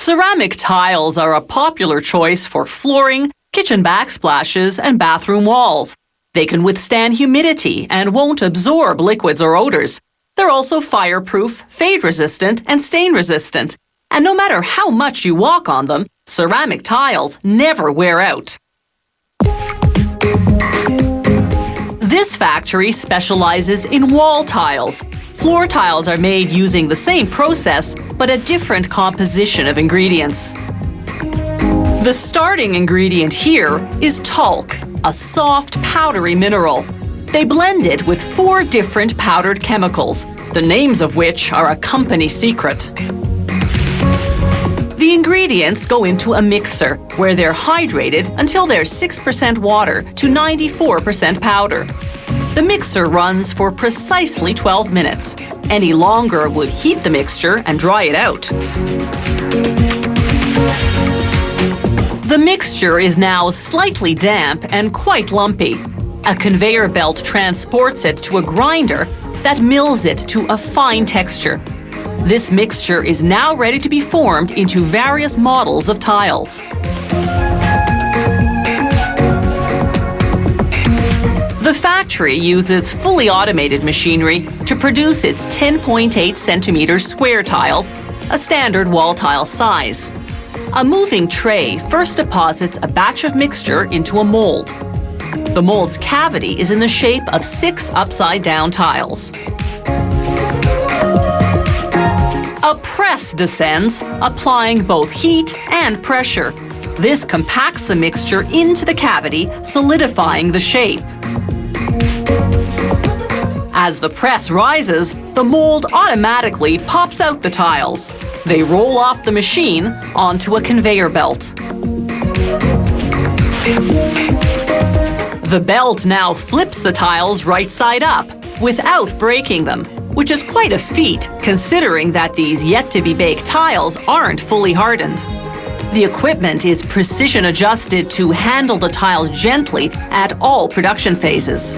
Ceramic tiles are a popular choice for flooring, kitchen backsplashes, and bathroom walls. They can withstand humidity and won't absorb liquids or odors. They're also fireproof, fade-resistant, and stain-resistant. And no matter how much you walk on them, ceramic tiles never wear out. This factory specializes in wall tiles. Floor tiles are made using the same process, but a different composition of ingredients. The starting ingredient here is talc, a soft, powdery mineral. They blend it with 4 different powdered chemicals, the names of which are a company secret. The ingredients go into a mixer, where they're hydrated until they're 6% water to 94% powder. The mixer runs for precisely 12 minutes. Any longer would heat the mixture and dry it out. The mixture is now slightly damp and quite lumpy. A conveyor belt transports it to a grinder that mills it to a fine texture. This mixture is now ready to be formed into various models of tiles. The factory uses fully automated machinery to produce its 10.8 centimeter square tiles, a standard wall tile size. A moving tray first deposits a batch of mixture into a mold. The mold's cavity is in the shape of 6 upside-down tiles. A press descends, applying both heat and pressure. This compacts the mixture into the cavity, solidifying the shape. As the press rises, the mold automatically pops out the tiles. They roll off the machine onto a conveyor belt. The belt now flips the tiles right side up without breaking them, which is quite a feat considering that these yet-to-be-baked tiles aren't fully hardened. The equipment is precision adjusted to handle the tiles gently at all production phases.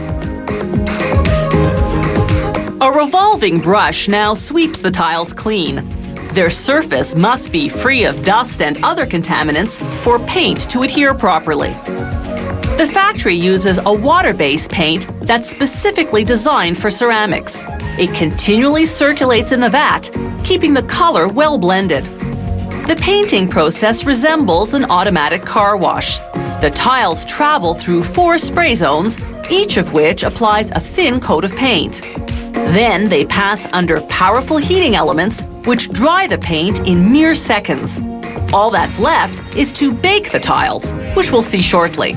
A revolving brush now sweeps the tiles clean. Their surface must be free of dust and other contaminants for paint to adhere properly. The factory uses a water-based paint that's specifically designed for ceramics. It continually circulates in the vat, keeping the color well blended. The painting process resembles an automatic car wash. The tiles travel through 4 spray zones, each of which applies a thin coat of paint. Then they pass under powerful heating elements, which dry the paint in mere seconds. All that's left is to bake the tiles, which we'll see shortly.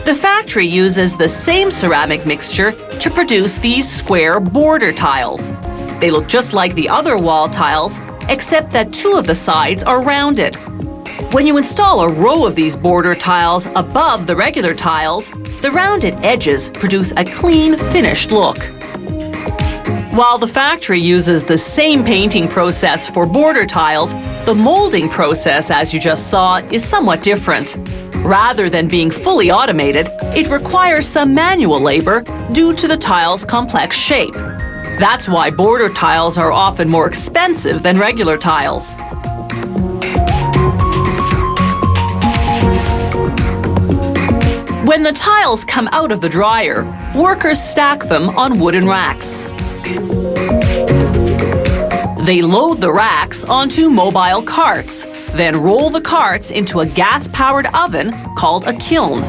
The factory uses the same ceramic mixture to produce these square border tiles. They look just like the other wall tiles, except that 2 of the sides are rounded. When you install a row of these border tiles above the regular tiles, the rounded edges produce a clean, finished look. While the factory uses the same painting process for border tiles, the molding process, as you just saw, is somewhat different. Rather than being fully automated, it requires some manual labor due to the tile's complex shape. That's why border tiles are often more expensive than regular tiles. When the tiles come out of the dryer, workers stack them on wooden racks. They load the racks onto mobile carts, then roll the carts into a gas-powered oven called a kiln.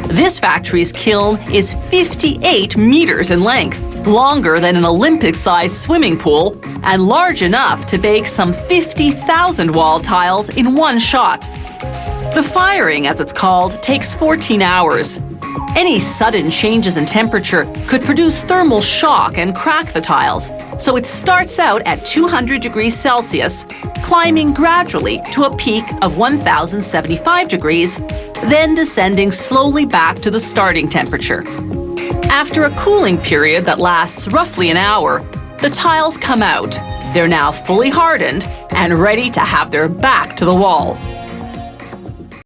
This factory's kiln is 58 meters in length, longer than an Olympic-sized swimming pool, and large enough to bake some 50,000 wall tiles in one shot. The firing, as it's called, takes 14 hours. Any sudden changes in temperature could produce thermal shock and crack the tiles, so it starts out at 200 degrees Celsius, climbing gradually to a peak of 1,075 degrees, then descending slowly back to the starting temperature. After a cooling period that lasts roughly an hour, the tiles come out. They're now fully hardened and ready to have their back to the wall.